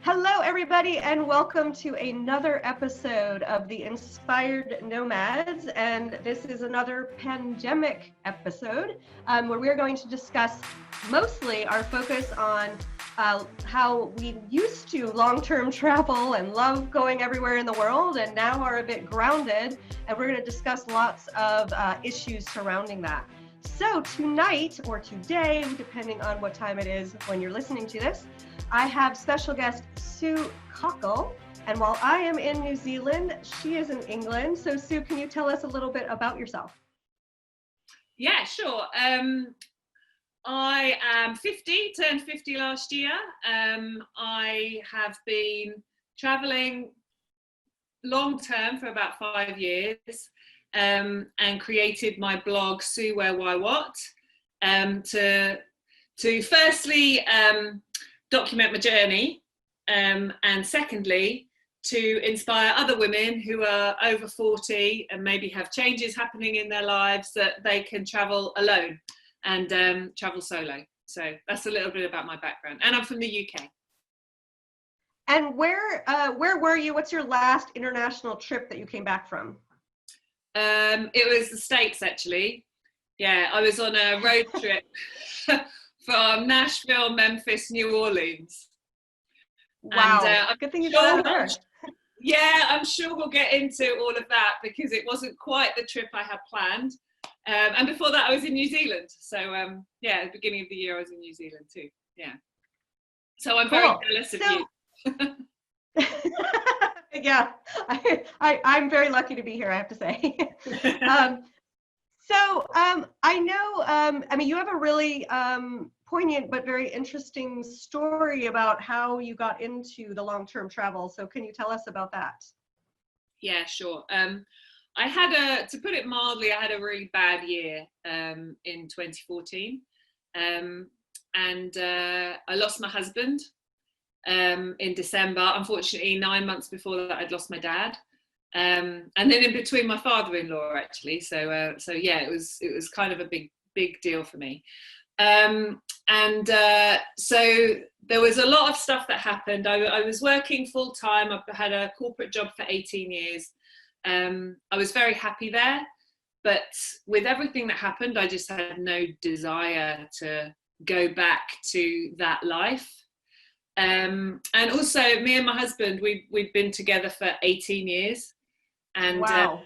Hello, everybody, and welcome to another episode of the Inspired Nomads. And this is another pandemic episode where we're going to discuss mostly our focus on how we used to long-term travel and love going everywhere in the world, and now are a bit grounded. And we're going to discuss lots of issues surrounding that. So tonight, or today, depending on what time it is when you're listening to this, I have special guest Sue Cockell, and while I am in New Zealand, she is in England. So Sue, can you tell us a little bit about yourself? Yeah, sure. I am 50, turned 50 last year. I have been traveling long term for about 5 years and created my blog Sue Where Why What to firstly document my journey, and secondly to inspire other women who are over 40 and maybe have changes happening in their lives that they can travel alone and travel solo. So that's a little bit about my background, and I'm from the UK. And where were you? What's your last international trip that you came back from? It was the States, actually. Yeah, I was on a road trip from Nashville, Memphis, New Orleans. Wow, And, good thing you got there. Yeah, I'm sure we'll get into all of that because it wasn't quite the trip I had planned. And before that, I was in New Zealand. So yeah, at the beginning of the year, I was in New Zealand too. Yeah. So I'm very jealous of you. Yeah, I'm very lucky to be here, I have to say. I know, I mean, you have a really poignant but very interesting story about how you got into the long-term travel. So can you tell us about that? Yeah, sure. I had to put it mildly, I had a really bad year in 2014. And I lost my husband in December. Unfortunately, 9 months before that, I'd lost my dad. And then in between, my father-in-law, actually. So yeah, it was kind of a big deal for me. So there was a lot of stuff that happened. I was working full time. I had a corporate job for 18 years. I was very happy there, but with everything that happened, I just had no desire to go back to that life. And also, me and my husband, we'd been together for 18 years. And wow.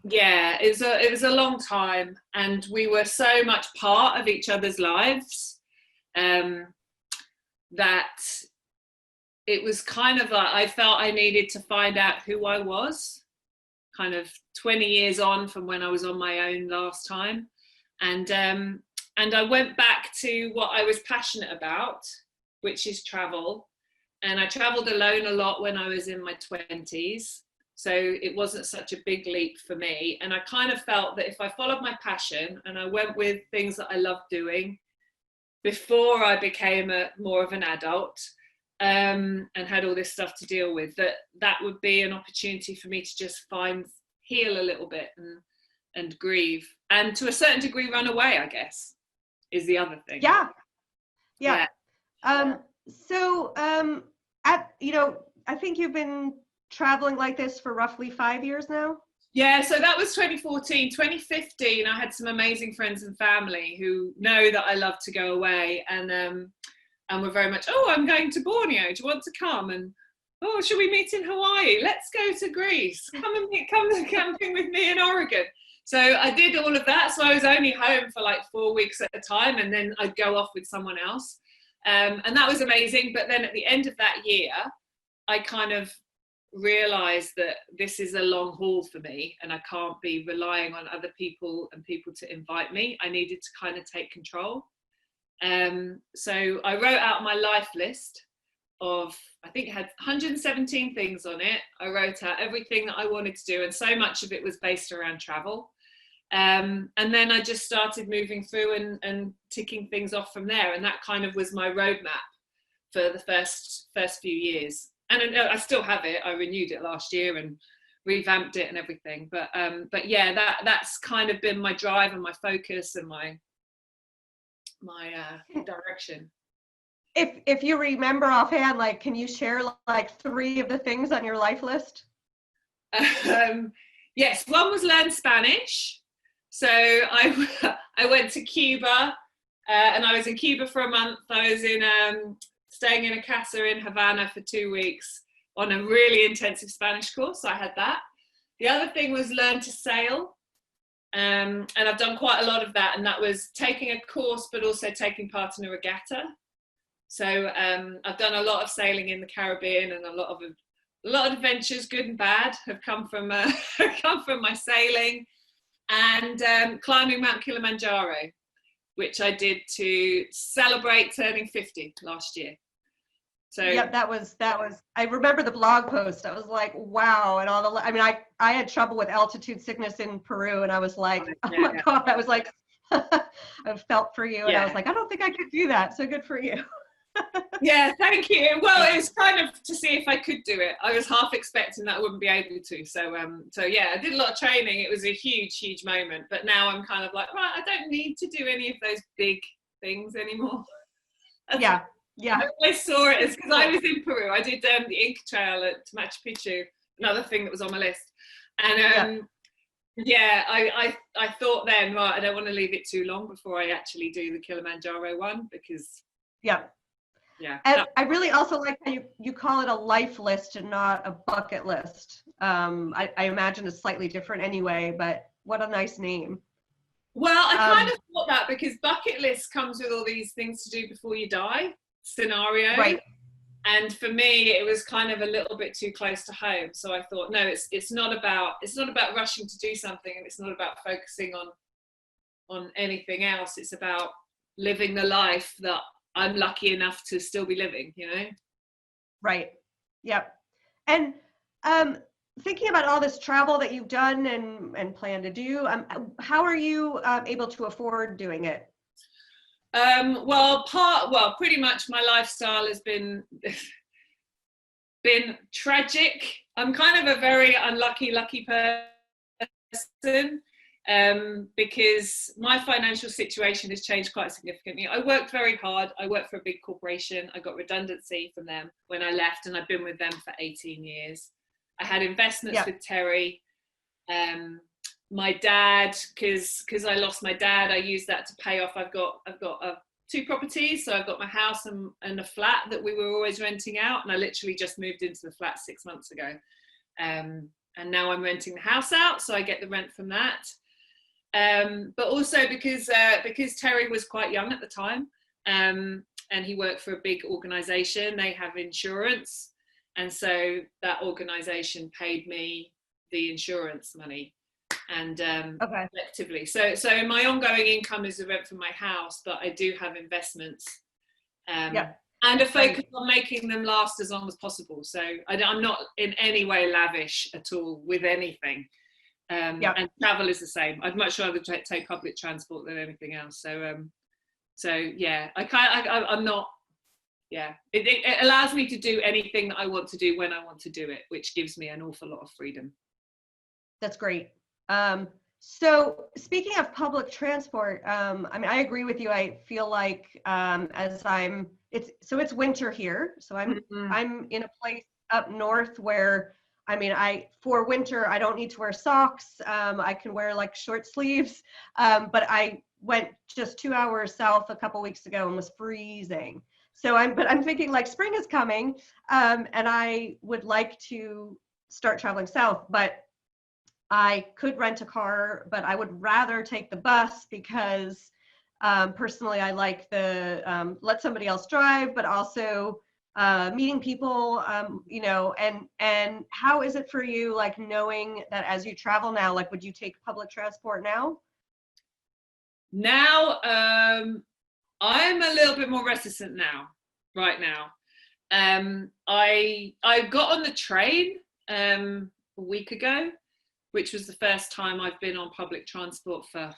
Yeah, it was a long time, and we were so much part of each other's lives that it was kind of like I felt I needed to find out who I was, kind of 20 years on from when I was on my own last time. And I went back to what I was passionate about, which is travel. And I traveled alone a lot when I was in my 20s. So it wasn't such a big leap for me. And I kind of felt that if I followed my passion and I went with things that I loved doing before I became more of an adult and had all this stuff to deal with, that would be an opportunity for me to just heal a little bit and grieve. And to a certain degree, run away, I guess, is the other thing. Yeah. I think you've been traveling like this for roughly 5 years now? Yeah, so that was 2014. 2015, I had some amazing friends and family who know that I love to go away, and we're very much, oh, I'm going to Borneo, do you want to come? And oh, should we meet in Hawaii? Let's go to Greece. Come camping with me in Oregon. So I did all of that. So I was only home for like 4 weeks at a time, and then I'd go off with someone else. And that was amazing. But then at the end of that year, I kind of realized that this is a long haul for me, and I can't be relying on other people and people to invite me. I needed to kind of take control. So I wrote out my life list of, I think it had 117 things on it. I wrote out everything that I wanted to do, and so much of it was based around travel. And then I just started moving through and ticking things off from there. And that kind of was my roadmap for the first few years. And I still have it. I renewed it last year and revamped it and everything. But yeah, that's kind of been my drive and my focus and my direction. if you remember offhand, like, can you share like 3 of the things on your life list? Yes, one was learn Spanish. So I went to Cuba, and I was in Cuba for a month. I was in staying in a casa in Havana for 2 weeks on a really intensive Spanish course. So I had that. The other thing was learn to sail. And I've done quite a lot of that, and that was taking a course but also taking part in a regatta. So I've done a lot of sailing in the Caribbean, and a lot of adventures, good and bad, have come from come from my sailing. And climbing Mount Kilimanjaro, which I did to celebrate turning 50 last year. So yep, that was I remember the blog post. I was like, wow. And all the, I mean, I had trouble with altitude sickness in Peru, and I was like, oh my God, I was like, I felt for you. And I was like, I don't think I could do that. So good for you. Yeah, thank you. Well, it's kind of to see if I could do it. I was half expecting that I wouldn't be able to. So yeah, I did a lot of training. It was a huge moment. But now I'm kind of like, right, I don't need to do any of those big things anymore. Yeah. I saw it as, because I was in Peru. I did the Inca Trail at Machu Picchu, another thing that was on my list. And I thought then, right, I don't want to leave it too long before I actually do the Kilimanjaro one, because and I really also like how you call it a life list and not a bucket list. I imagine it's slightly different anyway, but what a nice name. Well, I kind of thought that, because bucket list comes with all these things to do before you die scenario, right? And for me, it was kind of a little bit too close to home. So I thought, no, it's not about rushing to do something, and it's not about focusing on anything else. It's about living the life that I'm lucky enough to still be living, you know? Right. Yep. And thinking about all this travel that you've done and plan to do, how are you able to afford doing it? Well, pretty much my lifestyle has been tragic. I'm kind of a very lucky person, because my financial situation has changed quite significantly. I worked very hard. I worked for a big corporation. I got redundancy from them when I left, and I've been with them for 18 years. I had investments with Terry. My dad, because I lost my dad, I used that to pay off. I've got 2 properties. So I've got my house and a flat that we were always renting out. And I literally just moved into the flat 6 months ago. And now I'm renting the house out, so I get the rent from that. But also because Terry was quite young at the time, and he worked for a big organization. They have insurance. And so that organization paid me the insurance money. And effectively, so my ongoing income is the rent from my house, but I do have investments, and a focus on making them last as long as possible. So I'm not in any way lavish at all with anything, and travel is the same. I'd much rather take public transport than anything else. So yeah, I'm not. Yeah, it allows me to do anything that I want to do when I want to do it, which gives me an awful lot of freedom. That's great. So speaking of public transport, I mean, I agree with you. I feel like it's winter here. So I'm in a place up north where, I mean, for winter, I don't need to wear socks. I can wear like short sleeves. But I went just 2 hours south a couple weeks ago and was freezing. So I'm thinking like spring is coming, and I would like to start traveling south, but I could rent a car, but I would rather take the bus because personally I like the let somebody else drive, but also meeting people, you know, and how is it for you, like knowing that as you travel now, like would you take public transport now? Now, I'm a little bit more reticent right now. I got on the train a week ago, which was the first time I've been on public transport for,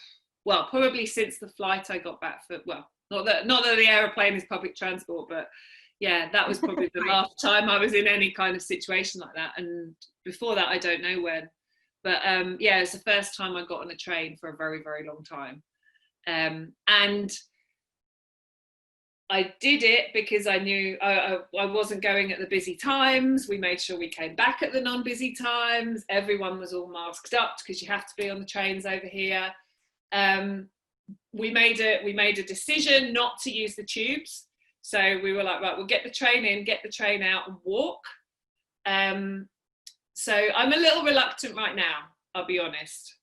well, probably since the flight I got back for, well, not that the aeroplane is public transport, but yeah, that was probably the last time I was in any kind of situation like that. And before that, I don't know when. But yeah, it's the first time I got on a train for a very, very long time. And I did it because I knew I wasn't going at the busy times. We made sure we came back at the non-busy times. Everyone was all masked up because you have to be on the trains over here. We made a decision not to use the tubes. So we were like, right, we'll get the train in, get the train out and walk. So I'm a little reluctant right now, I'll be honest.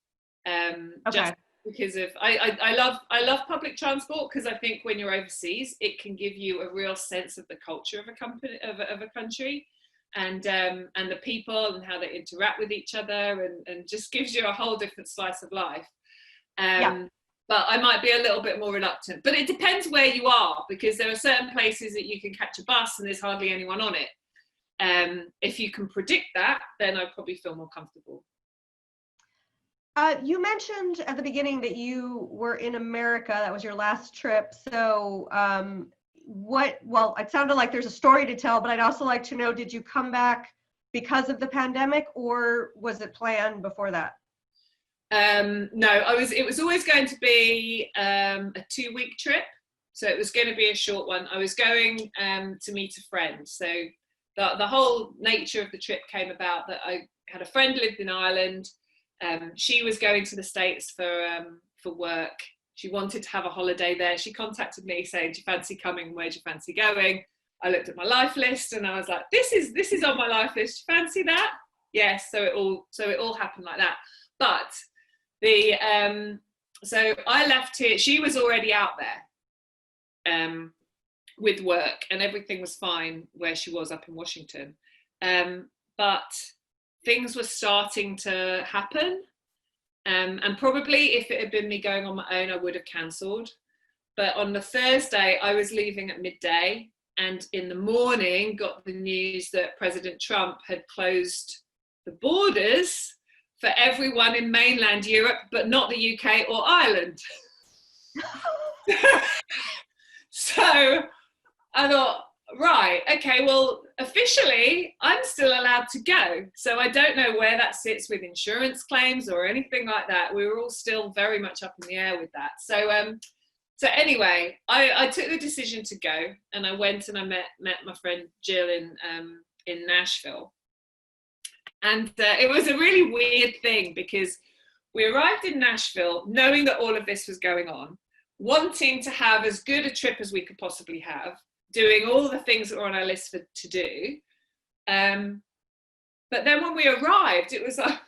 Just because of I love public transport, because I think when you're overseas it can give you a real sense of the culture of a country, and the people and how they interact with each other, and just gives you a whole different slice of life. But I might be a little bit more reluctant, but it depends where you are, because there are certain places that you can catch a bus and there's hardly anyone on it. If you can predict that, then I'd probably feel more comfortable. You mentioned at the beginning that you were in America. That was your last trip. So well, it sounded like there's a story to tell, but I'd also like to know, did you come back because of the pandemic, or was it planned before that? No, it was always going to be a 2-week trip. So it was going to be a short one. I was going to meet a friend. So the whole nature of the trip came about that I had a friend lived in Ireland. She was going to the States for work. She wanted to have a holiday there. She contacted me saying, do you fancy coming? Where do you fancy going? I looked at my life list and I was like, this is on my life list. Do you fancy that? Yes. So it all happened like that. But so I left here. She was already out there with work, and everything was fine where she was up in Washington. But things were starting to happen, and probably if it had been me going on my own, I would have cancelled. But on the Thursday, I was leaving at midday, and in the morning got the news that President Trump had closed the borders for everyone in mainland Europe, but not the UK or Ireland. So I thought, right, okay, well, officially, I'm still allowed to go. So I don't know where that sits with insurance claims or anything like that. We were all still very much up in the air with that. So anyway, I took the decision to go, and I went and I met my friend Jill in Nashville. And it was a really weird thing, because we arrived in Nashville knowing that all of this was going on, wanting to have as good a trip as we could possibly have, doing all the things that were on our list to do. But then when we arrived, it was I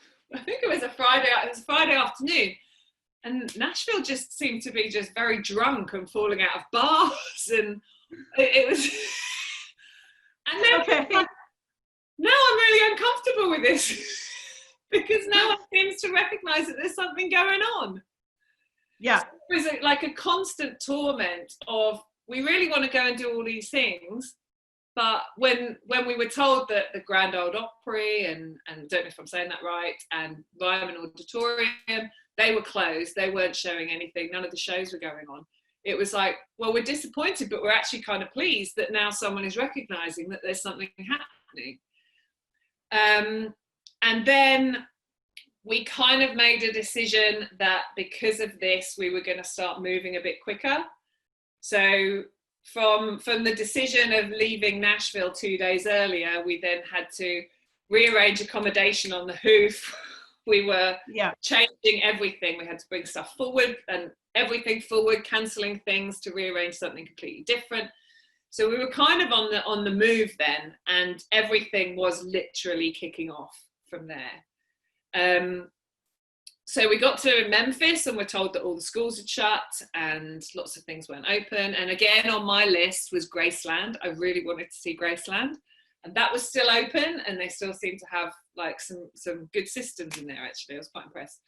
think it was a Friday afternoon, and Nashville just seemed to be just very drunk and falling out of bars, and it was. And then okay. Now I'm really uncomfortable with this because no one seems to recognise that there's something going on. Yeah, so it was like a constant torment of, we really want to go and do all these things, but when we were told that the Grand Ole Opry and I don't know if I'm saying that right, and Ryman Auditorium, they were closed, they weren't showing anything, none of the shows were going on. It was like, well, we're disappointed, but we're actually kind of pleased that now someone is recognising that there's something happening. And then we kind of made a decision that because of this, we were going to start moving a bit quicker. So from the decision of leaving Nashville 2 days earlier, we then had to rearrange accommodation on the hoof. We were changing everything. We had to bring stuff forward and everything forward, cancelling things to rearrange something completely different. So we were kind of on the move then, and everything was literally kicking off from there. So we got to Memphis and we're told that all the schools had shut and lots of things weren't open. And again, on my list was Graceland. I really wanted to see Graceland, and that was still open, and they still seemed to have like some good systems in there, actually. I was quite impressed.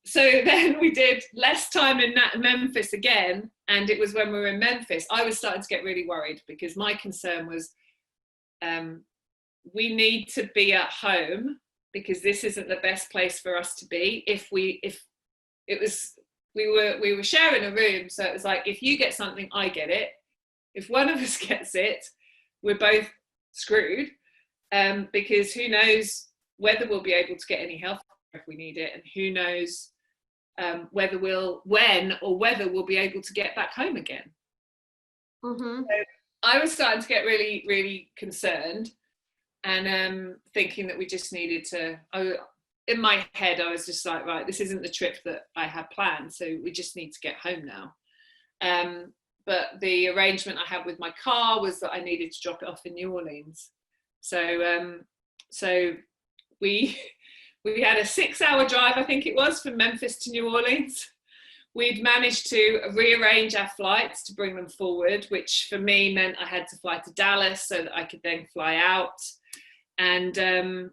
So then we did less time in Memphis again, and it was when we were in Memphis I was starting to get really worried, because my concern was we need to be at home, because this isn't the best place for us to be. We were sharing a room, so it was like, if you get something, I get it. If one of us gets it, we're both screwed, because who knows whether we'll be able to get any health if we need it, and who knows whether we'll be able to get back home again. Mm-hmm. So I was starting to get really, really concerned, and thinking that we just needed to. In my head, I was just like, right, this isn't the trip that I had planned, so we just need to get home now. But the arrangement I had with my car was that I needed to drop it off in New Orleans. So we had a 6-hour drive, I think it was, from Memphis to New Orleans. We'd managed to rearrange our flights to bring them forward, which for me meant I had to fly to Dallas so that I could then fly out. And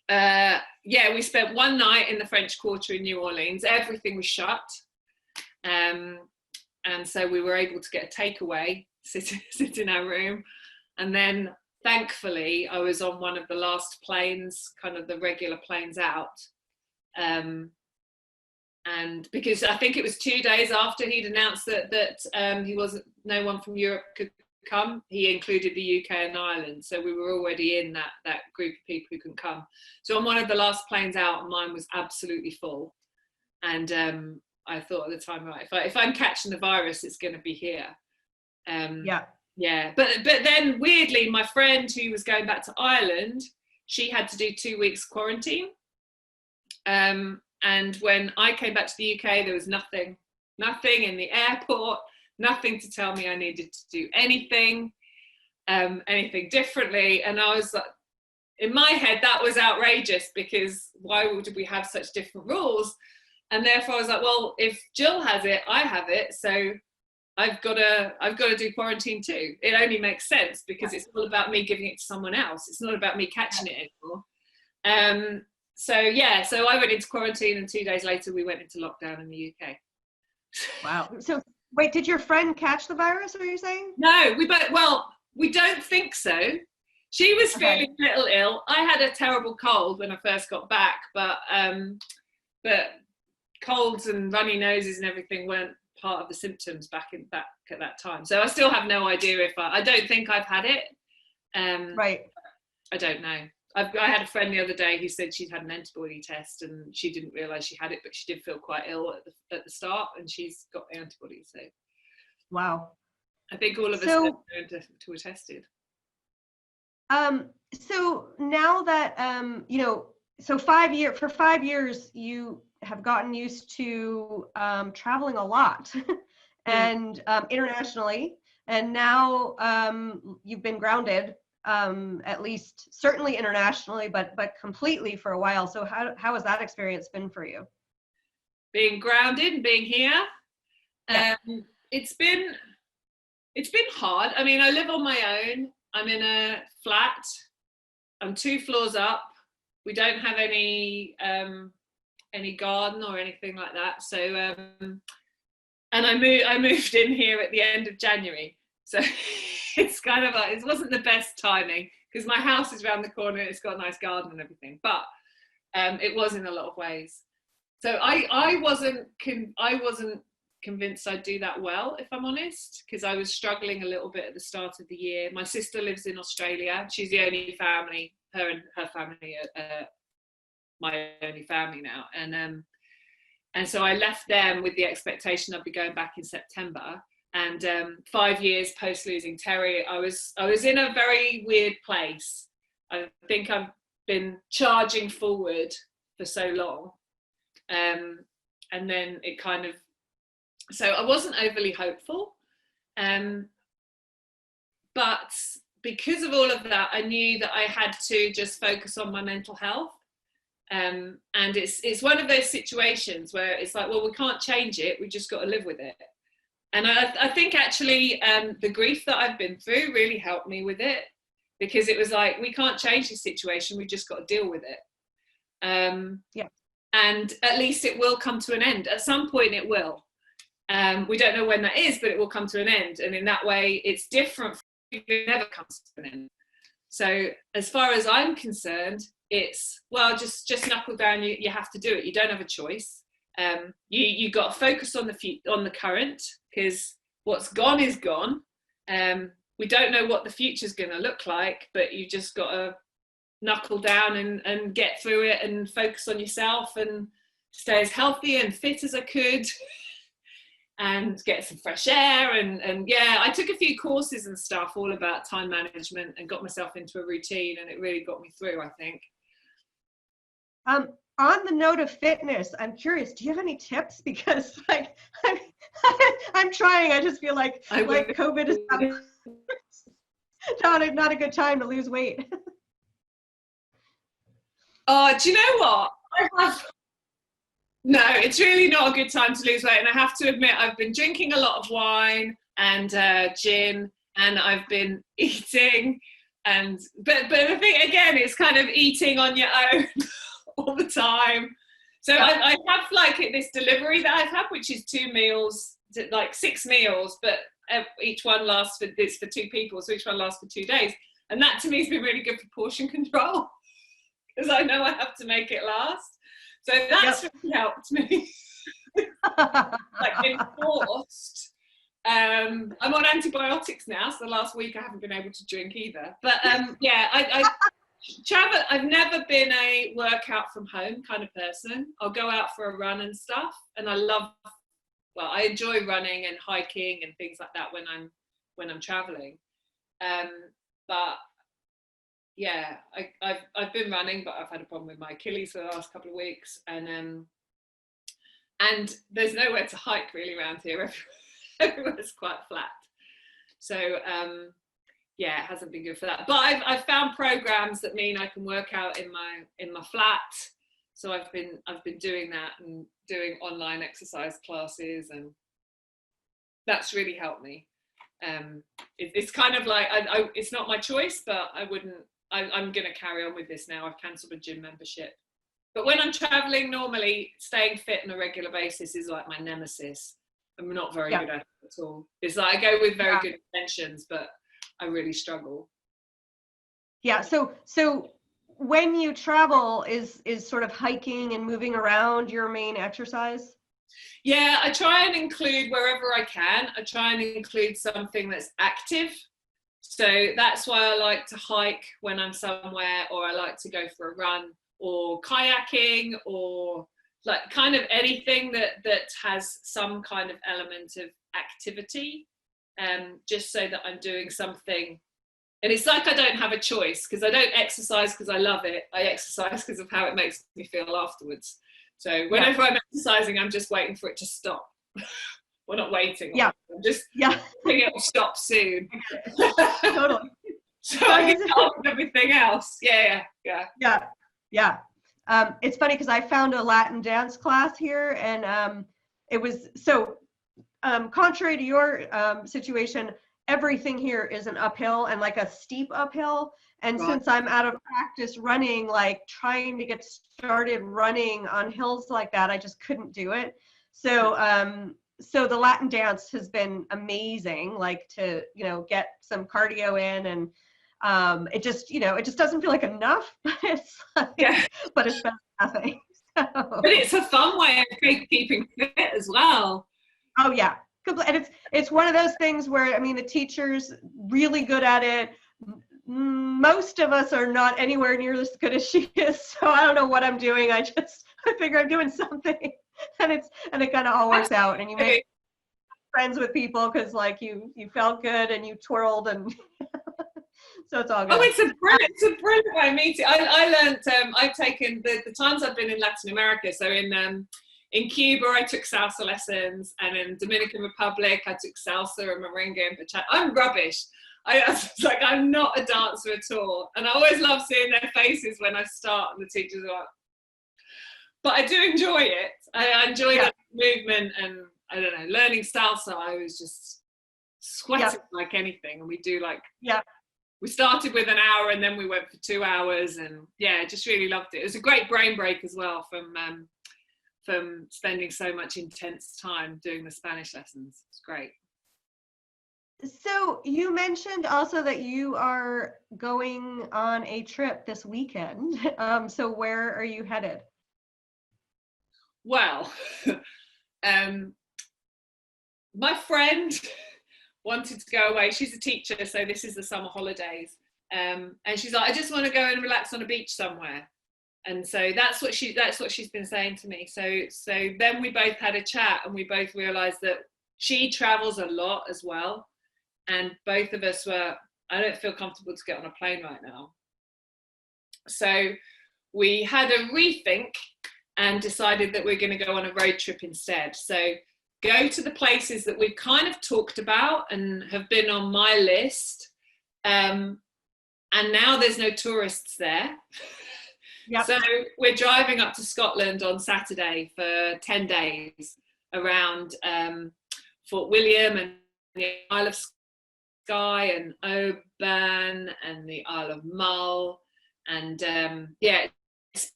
we spent one night in the French Quarter in New Orleans. Everything was shut. And so we were able to get a takeaway, sit in our room. And then thankfully I was on one of the last planes, kind of the regular planes out. And because I think it was 2 days after he'd announced that he wasn't, no one from Europe could come, he included the UK and Ireland. So we were already in that group of people who couldn't come. So on one of the last planes out, mine was absolutely full. And I thought at the time, right, if I'm catching the virus, it's going to be here. Yeah. But then weirdly, my friend who was going back to Ireland, she had to do 2 weeks quarantine. And when I came back to the UK, there was nothing in the airport, nothing to tell me I needed to do anything differently. And I was like, in my head, that was outrageous, because why would we have such different rules? And therefore I was like, well, if Jill has it, I have it. So I've got to do quarantine too. It only makes sense, because it's all about me giving it to someone else. It's not about me catching it anymore. So I went into quarantine, and 2 days later we went into lockdown in the UK. Wow. So wait, did your friend catch the virus, are you saying? No, we don't think so. She was feeling a little ill. I had a terrible cold when I first got back, but colds and runny noses and everything weren't part of the symptoms back at that time. So I still have no idea if I don't think I've had it. Right. I don't know. I had a friend the other day who said she'd had an antibody test and she didn't realise she had it, but she did feel quite ill at the start, and she's got the antibodies. So, wow. I think all of us are going to be tested. So now that so 5 years you have gotten used to traveling a lot and internationally, and now you've been grounded. At least certainly internationally, but completely for a while. So how has that experience been for you? Being grounded and being here, it's been hard. I mean, I live on my own. I'm in a flat. I'm 2 floors up. We don't have any garden or anything like that. So and I moved in here at the end of January. So it's kind of like, it wasn't the best timing, because my house is around the corner, it's got a nice garden and everything, but it was in a lot of ways. So I wasn't convinced I'd do that well, if I'm honest, because I was struggling a little bit at the start of the year. My sister lives in Australia. She's the only family, her and her family are my only family now. And so I left them with the expectation I'd be going back in September. And 5 years post losing Terry, I was in a very weird place. I think I've been charging forward for so long. And then it kind of, so I wasn't overly hopeful. But because of all of that, I knew that I had to just focus on my mental health. And it's one of those situations where it's like, well, we can't change it. We just got to live with it. And I think actually the grief that I've been through really helped me with it, because it was like, we can't change the situation. We just got to deal with it. And at least it will come to an end. At some point it will. We don't know when that is, but it will come to an end. And in that way, it's different. It never comes to an end. So as far as I'm concerned, it's, well, just knuckle down. You have to do it. You don't have a choice. You got to focus on the current, because what's gone is gone. We don't know what the future's going to look like, but you just got to knuckle down and get through it and focus on yourself and stay as healthy and fit as I could. and get some fresh air. And yeah, I took a few courses and stuff all about time management and got myself into a routine, and it really got me through, I think. On the note of fitness, I'm curious, do you have any tips? Because like I'm trying, I just feel like COVID is not a good time to lose weight. Oh, do you know what? No, it's really not a good time to lose weight. And I have to admit, I've been drinking a lot of wine and gin, and I've been eating. But the thing, again, it's kind of eating on your own all the time. So yeah. I have like this delivery that I've had, which is 2 meals, like 6 meals, but each one lasts for 2 people. So each one lasts for 2 days. And that to me has been really good for portion control, because I know I have to make it last. So that's really helped me. Like been forced. I'm on antibiotics now, so the last week I haven't been able to drink either. But yeah, I travel. I've never been a workout from home kind of person. I'll go out for a run and stuff, and I enjoy running and hiking and things like that when I'm traveling. But yeah, I've been running, but I've had a problem with my Achilles for the last couple of weeks, and there's nowhere to hike really around here. Everywhere's quite flat, so yeah, it hasn't been good for that. But I've found programs that mean I can work out in my flat, so I've been doing that and doing online exercise classes, and that's really helped me. It's kind of like it's not my choice, but I'm going to carry on with this now. I've cancelled a gym membership. But when I'm traveling, normally staying fit on a regular basis is like my nemesis. I'm not very good at it at all. It's like I go with very good intentions, but I really struggle. Yeah. So when you travel, is sort of hiking and moving around your main exercise? Yeah, I try and include wherever I can. I try and include something that's active. So that's why I like to hike when I'm somewhere, or I like to go for a run, or kayaking, or like kind of anything that has some kind of element of activity, just so that I'm doing something. And it's like I don't have a choice, because I don't exercise because I love it. I exercise because of how it makes me feel afterwards. So whenever I'm exercising, I'm just waiting for it to stop. We're not waiting. Yeah. I'm just thinking it'll stop soon. Totally. So I get on with everything else. Yeah. It's funny because I found a Latin dance class here, and it was so contrary to your situation, everything here is an uphill, and like a steep uphill. And since I'm out of practice running, like trying to get started running on hills like that, I just couldn't do it. So the Latin dance has been amazing, like to, get some cardio in, and it just doesn't feel like enough, but it's like, but it's better than nothing. So. But it's a fun way of keeping fit as well. Oh yeah. And it's one of those things where, I mean, the teacher's really good at it. Most of us are not anywhere near as good as she is, so I don't know what I'm doing. I figure I'm doing something, and it kind of all works out, and you make friends with people because like you felt good and you twirled, and so it's all good. Oh, it's a brilliant way of meeting. I learned. I've taken the times I've been in Latin America. So in Cuba, I took salsa lessons, and in Dominican Republic, I took salsa and merengue and bachata. I'm rubbish. I'm not a dancer at all. And I always love seeing their faces when I start, and the teachers are like, but I do enjoy it. I enjoy the movement, and I don't know, learning salsa, I was just sweating like anything. And we do we started with an hour, and then we went for 2 hours, and just really loved it. It was a great brain break as well from spending so much intense time doing the Spanish lessons. It's great. So you mentioned also that you are going on a trip this weekend. So where are you headed? Well, my friend wanted to go away. She's a teacher, so this is the summer holidays. And she's like, I just want to go and relax on a beach somewhere. And so that's what she's been saying to me. So then we both had a chat, and we both realized that she travels a lot as well. And both of us were, I don't feel comfortable to get on a plane right now. So we had a rethink and decided that we're going to go on a road trip instead. So go to the places that we've kind of talked about and have been on my list. And now there's no tourists there. Yep. So we're driving up to Scotland on Saturday for 10 days around Fort William and the Isle of Skye and Oban and the Isle of Mull. And yeah, it's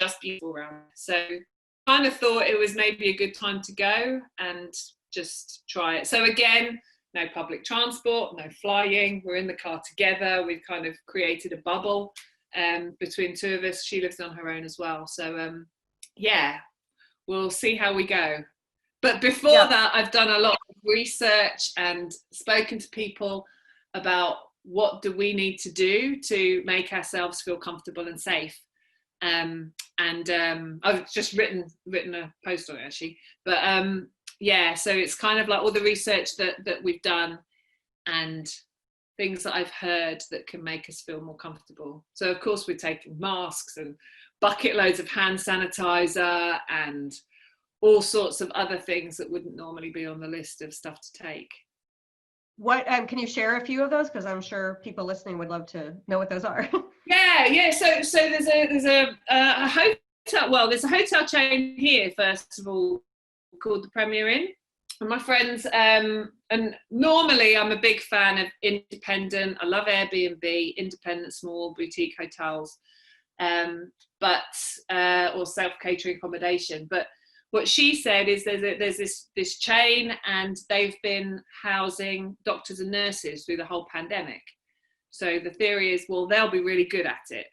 just beautiful around. So kind of thought it was maybe a good time to go and just try it. So again, no public transport, no flying. We're in the car together. We've kind of created a bubble between two of us. She lives on her own as well. So yeah, we'll see how we go. But before that, I've done a lot of research and spoken to people about what do we need to do to make ourselves feel comfortable and safe. I've just written a post on it actually. But yeah, so it's kind of like all the research that we've done and things that I've heard that can make us feel more comfortable. So of course we're taking masks and bucket loads of hand sanitizer and all sorts of other things that wouldn't normally be on the list of stuff to take. What can you share a few of those? Because I'm sure people listening would love to know what those are. Yeah. So there's a hotel. Well, there's a hotel chain here, first of all, called the Premier Inn. And my friends, and normally I'm a big fan of independent. I love Airbnb, independent small boutique hotels, or self-catering accommodation. But what she said is there's this chain, and they've been housing doctors and nurses through the whole pandemic. So the theory is, well, they'll be really good at it.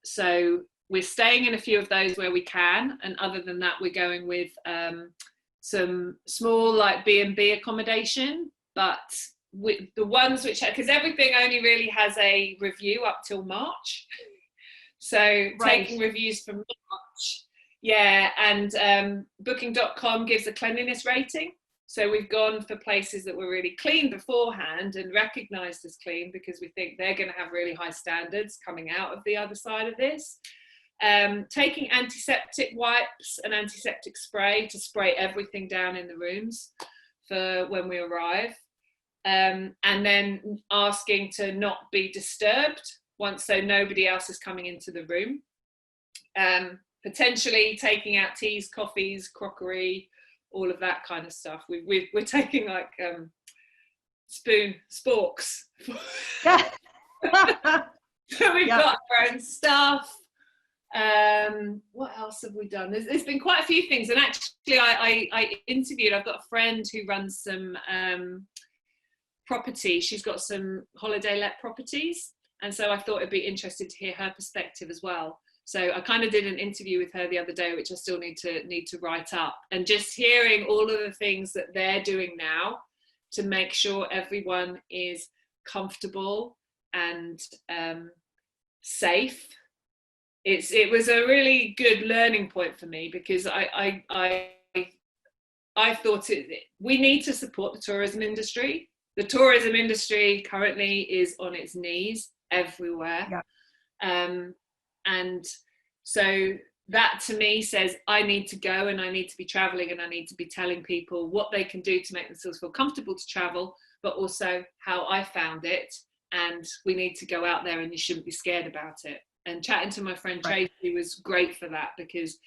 So we're staying in a few of those where we can, and other than that, we're going with some small like B&B accommodation. But with the ones which, because everything only really has a review up till March. So taking reviews from March. Yeah, and booking.com gives a cleanliness rating. So we've gone for places that were really clean beforehand and recognised as clean because we think they're going to have really high standards coming out of the other side of this. Taking antiseptic wipes and antiseptic spray to spray everything down in the rooms for when we arrive. And then asking to not be disturbed so nobody else is coming into the room. Potentially taking out teas, coffees, crockery, all of that kind of stuff. We're taking like sporks. Yeah. So we've got our own stuff. What else have we done? There's been quite a few things, and actually I interviewed. I've got a friend who runs some property. She's got some holiday let properties, and so I thought it'd be interesting to hear her perspective as well. So I kind of did an interview with her the other day, which I still need to write up, and just hearing all of the things that they're doing now to make sure everyone is comfortable and safe. It was a really good learning point for me, because I thought we need to support the tourism industry. The tourism industry currently is on its knees everywhere. Yeah. And so that to me says I need to go, and I need to be traveling, and I need to be telling people what they can do to make themselves feel comfortable to travel, but also how I found it. And we need to go out there, and you shouldn't be scared about it. And chatting to my friend Tracy was great for that, because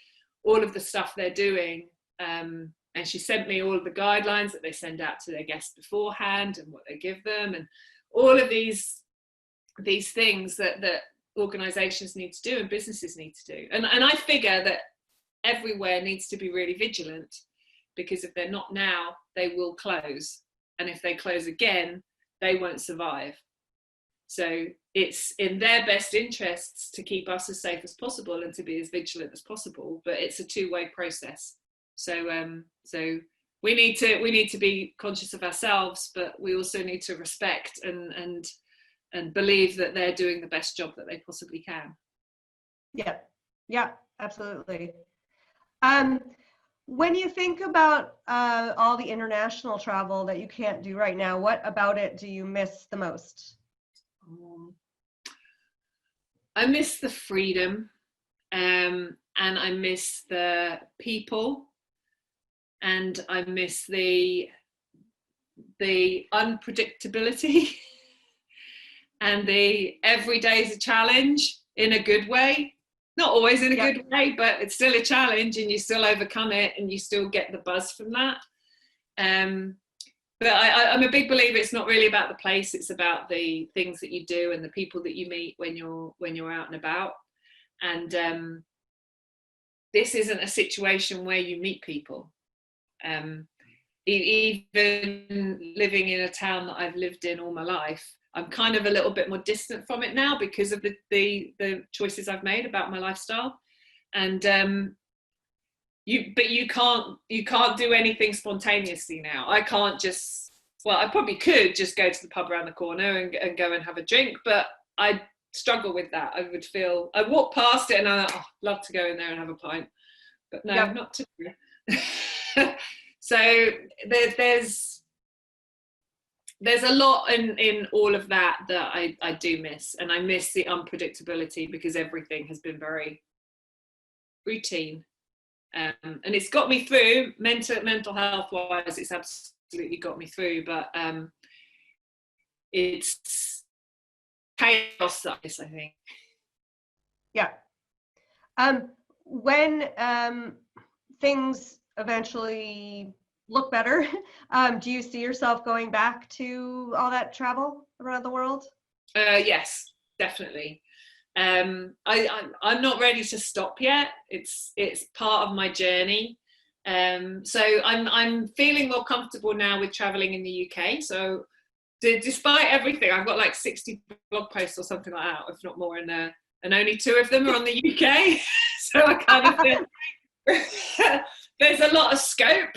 all of the stuff they're doing, and she sent me all of the guidelines that they send out to their guests beforehand and what they give them, and all of these things that organizations need to do and businesses need to do. And I figure that everywhere needs to be really vigilant, because if they're not now, they will close. And if they close again, they won't survive. So it's in their best interests to keep us as safe as possible and to be as vigilant as possible, but it's a two-way process. So we need to be conscious of ourselves, but we also need to respect and believe that they're doing the best job that they possibly can. Yeah, absolutely. When you think about all the international travel that you can't do right now, what about it do you miss the most? I miss the freedom, and I miss the people, and I miss the unpredictability and the every day is a challenge in a good way. Not always in a good way, but it's still a challenge, and you still overcome it, and you still get the buzz from that. But I'm a big believer it's not really about the place, it's about the things that you do and the people that you meet when you're out and about. And this isn't a situation where you meet people. Even living in a town that I've lived in all my life, I'm kind of a little bit more distant from it now because of the choices I've made about my lifestyle. And you can't do anything spontaneously now. I can't just, well, I probably could just go to the pub around the corner and go and have a drink, but I struggle with that. I walk past it and I love to go in there and have a pint, but no, not today. So there's a lot in all of that I do miss, and I miss the unpredictability because everything has been very routine, and it's got me through mental health wise. It's absolutely got me through, but it's chaos, I think. Yeah. When things eventually look better, do you see yourself going back to all that travel around the world? Yes, definitely. I'm not ready to stop yet. It's part of my journey. So I'm feeling more comfortable now with traveling in the UK. So despite everything, I've got like 60 blog posts or something like that, if not more, in there, and only 2 of them are on the UK. So I kind of feel there's a lot of scope.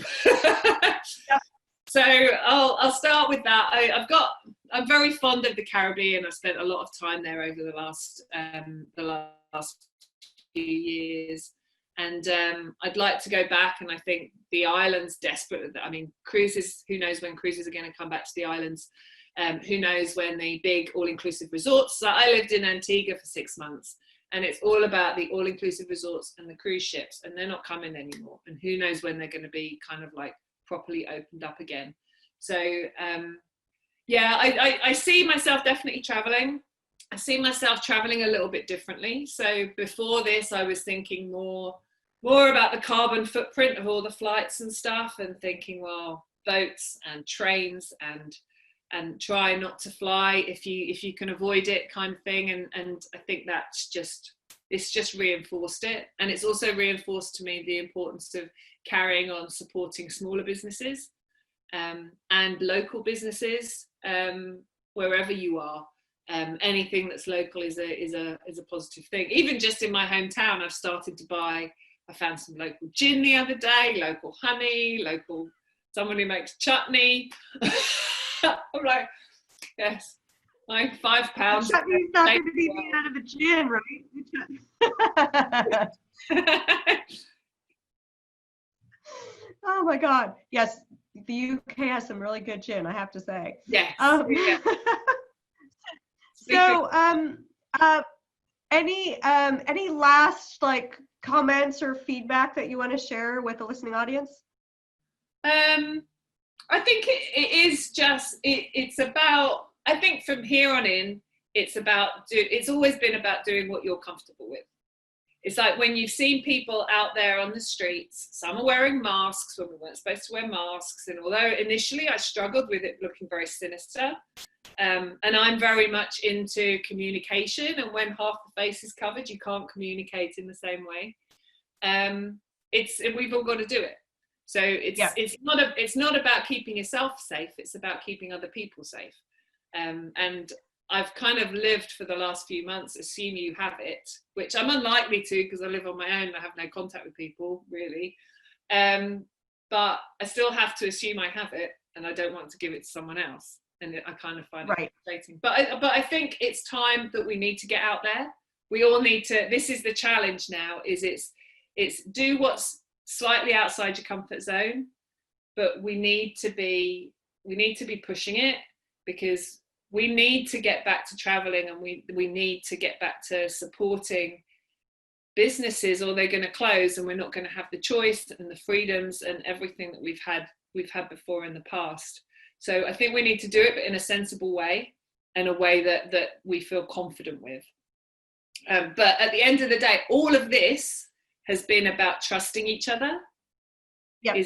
So I'll start with that. I'm very fond of the Caribbean. I've spent a lot of time there over the last few years, and I'd like to go back. And I think the islands desperate. I mean, cruises. Who knows when cruises are going to come back to the islands? Who knows when the big all-inclusive resorts? So I lived in Antigua for 6 months, and it's all about the all-inclusive resorts and the cruise ships, and they're not coming anymore. And who knows when they're going to be kind of like properly opened up again. So yeah, I see myself definitely traveling. I see myself traveling a little bit differently. So before this, I was thinking more about the carbon footprint of all the flights and stuff, and thinking, well, boats and trains and try not to fly if you can avoid it, kind of thing. And I think it's just reinforced it. And it's also reinforced to me the importance of carrying on supporting smaller businesses and local businesses wherever you are. Anything that's local is a positive thing. Even just in my hometown, I found some local gin the other day, local honey, someone who makes chutney. I'm like, yes, like £5. Chutney's not going to be made out of a gin, right? Oh my God. Yes, the UK has some really good gin, I have to say. Yes. So, any last like comments or feedback that you want to share with the listening audience? I think it is just, it's about, I think from here on in, it's always been about doing what you're comfortable with. It's like when you've seen people out there on the streets, some are wearing masks when we weren't supposed to wear masks. And although initially I struggled with it looking very sinister, and I'm very much into communication, and when half the face is covered, you can't communicate in the same way. We've all got to do it. So it's not about keeping yourself safe. It's about keeping other people safe. And I've kind of lived for the last few months, assume you have it, which I'm unlikely to because I live on my own. I have no contact with people really. But I still have to assume I have it, and I don't want to give it to someone else. And I kind of find it frustrating. But I think it's time that we need to get out there. We all need to. This is the challenge now. It's do what's slightly outside your comfort zone, but we need to be pushing it, because we need to get back to traveling, and we need to get back to supporting businesses, or they're going to close, and we're not going to have the choice and the freedoms and everything that we've had before in the past. So I think we need to do it, but in a sensible way, and a way that we feel confident with. But at the end of the day, all of this has been about trusting each other. Yeah.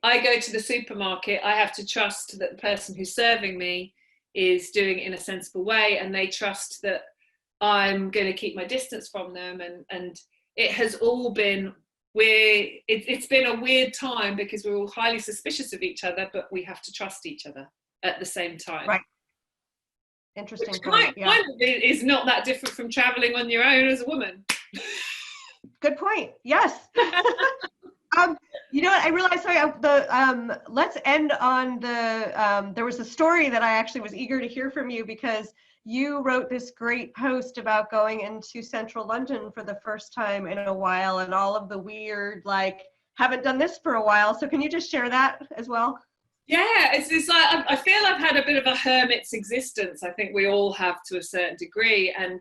I go to the supermarket, I have to trust that the person who's serving me is doing it in a sensible way, and they trust that I'm going to keep my distance from them. And it has all been it's been a weird time, because we're all highly suspicious of each other, but we have to trust each other at the same time. Right. Interesting. Which kind of is not that different from traveling on your own as a woman. Good point. Yes. You know what? I realized, sorry, let's end on there was a story that I actually was eager to hear from you, because you wrote this great post about going into central London for the first time in a while, and all of the weird, like, haven't done this for a while. So can you just share that as well? Yeah, it's like, I feel I've had a bit of a hermit's existence. I think we all have to a certain degree. And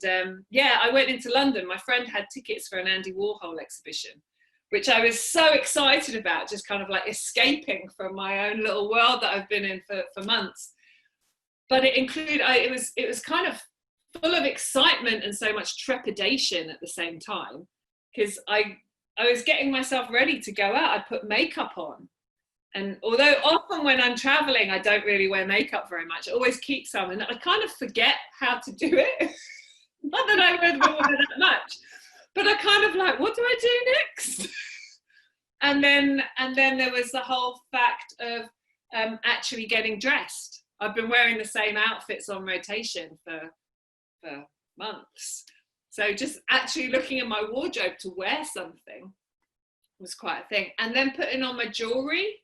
yeah, I went into London. My friend had tickets for an Andy Warhol exhibition, which I was so excited about, just kind of like escaping from my own little world that I've been in for months. But it included, it was kind of full of excitement and so much trepidation at the same time, because I was getting myself ready to go out. I put makeup on. And although often when I'm traveling, I don't really wear makeup very much, I always keep some, and I kind of forget how to do it. Not that I would wear that much, but I kind of like, what do I do next? And then there was the whole fact of actually getting dressed. I've been wearing the same outfits on rotation for months. So just actually looking at my wardrobe to wear something was quite a thing. And then putting on my jewelry.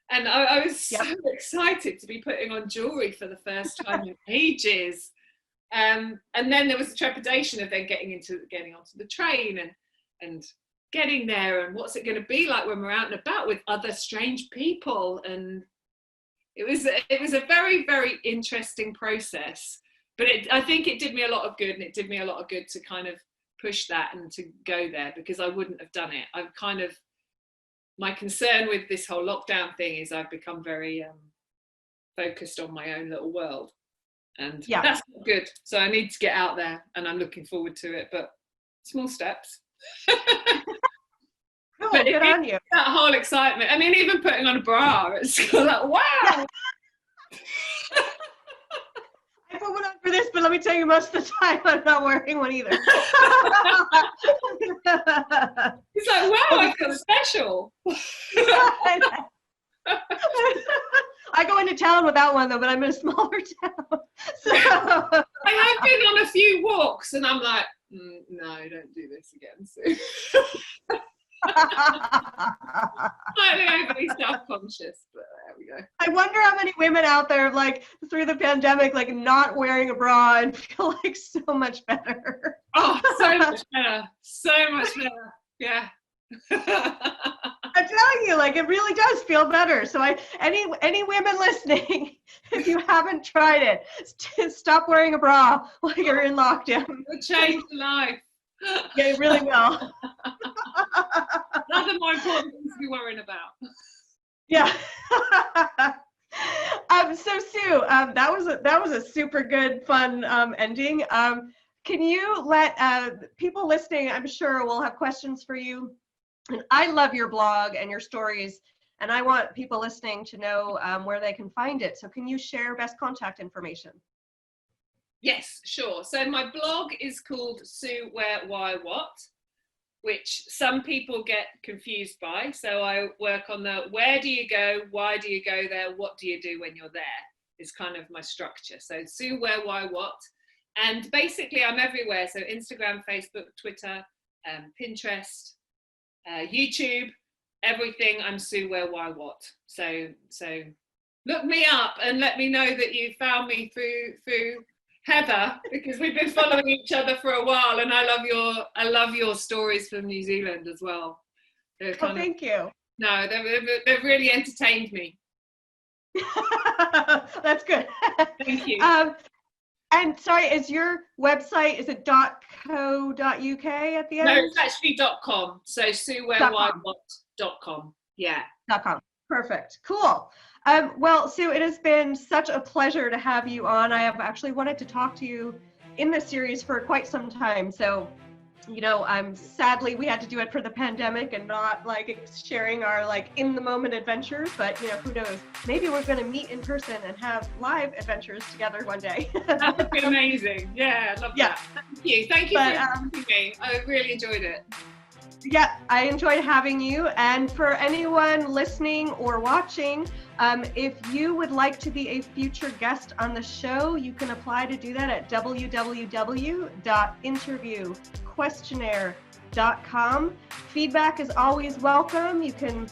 And I was so excited to be putting on jewelry for the first time in ages. And then there was the trepidation of then getting onto the train and getting there, and what's it going to be like when we're out and about with other strange people. And it was a very, very interesting process. But I think it did me a lot of good, and it did me a lot of good to kind of push that and to go there, because I wouldn't have done it. I've kind of, my concern with this whole lockdown thing is I've become very focused on my own little world, and that's not good. So I need to get out there, and I'm looking forward to it, but small steps. Cool, but good on you. That whole excitement. I mean, even putting on a bra, it's like, wow. I put one on for this, but let me tell you, most of the time I'm not wearing one either. It's like, wow, I feel special. I go into town without one though, but I'm in a smaller town. So. I have been on a few walks, and I'm like, no, don't do this again soon. Slightly overly self-conscious, but there we go. I wonder how many women out there, like, through the pandemic, like, not wearing a bra and feel like so much better. Oh, so much better. So much better. Yeah. I'm telling you, like, it really does feel better. So any women listening, if you haven't tried it, stop wearing a bra while you're in lockdown. It will change your life. Yeah, it really will. Nothing more important things to be worrying about. Yeah. So Sue, that was a super good, fun ending. Can you let people listening, I'm sure, will have questions for you. And I love your blog and your stories, and I want people listening to know where they can find it. So can you share best contact information? Yes, sure. So my blog is called Sue Where Why What, which some people get confused by. So I work on the where do you go, why do you go there, what do you do when you're there is kind of my structure. So Sue Where Why What. And basically I'm everywhere. So Instagram, Facebook, Twitter, Pinterest, YouTube, everything. I'm Sue Where Why What. So look me up and let me know that you found me through Heather, because we've been following each other for a while, and I love your stories from New Zealand as well. They're Oh, kind of, thank you. no, they've really entertained me. That's good. Thank you. And sorry, is your website, is it .co.uk at the No, end? it's actually .com. So SueWhereWhyWhat.com. Yeah. .com. Perfect. Cool. Well, Sue, it has been such a pleasure to have you on. I have actually wanted to talk to you in this series for quite some time. So, you know, sadly we had to do it for the pandemic and not like sharing our like in the moment adventures, but you know, who knows, maybe we're going to meet in person and have live adventures together one day. That would be amazing. Yeah, I love that. Thank you for having me. I really enjoyed it. Yeah, I enjoyed having you. And for anyone listening or watching, if you would like to be a future guest on the show, you can apply to do that at www.interviewquestionnaire.com. Feedback is always welcome. You can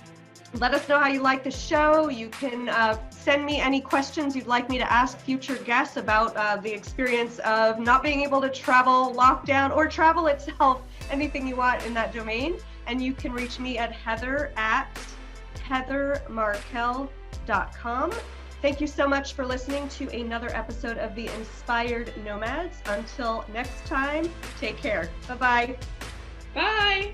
let us know how you like the show. You can send me any questions you'd like me to ask future guests about the experience of not being able to travel, lockdown, or travel itself, anything you want in that domain. And you can reach me at heather@heathermarkel.com. Thank you so much for listening to another episode of the Inspired Nomads. Until next time, take care. Bye-bye. Bye.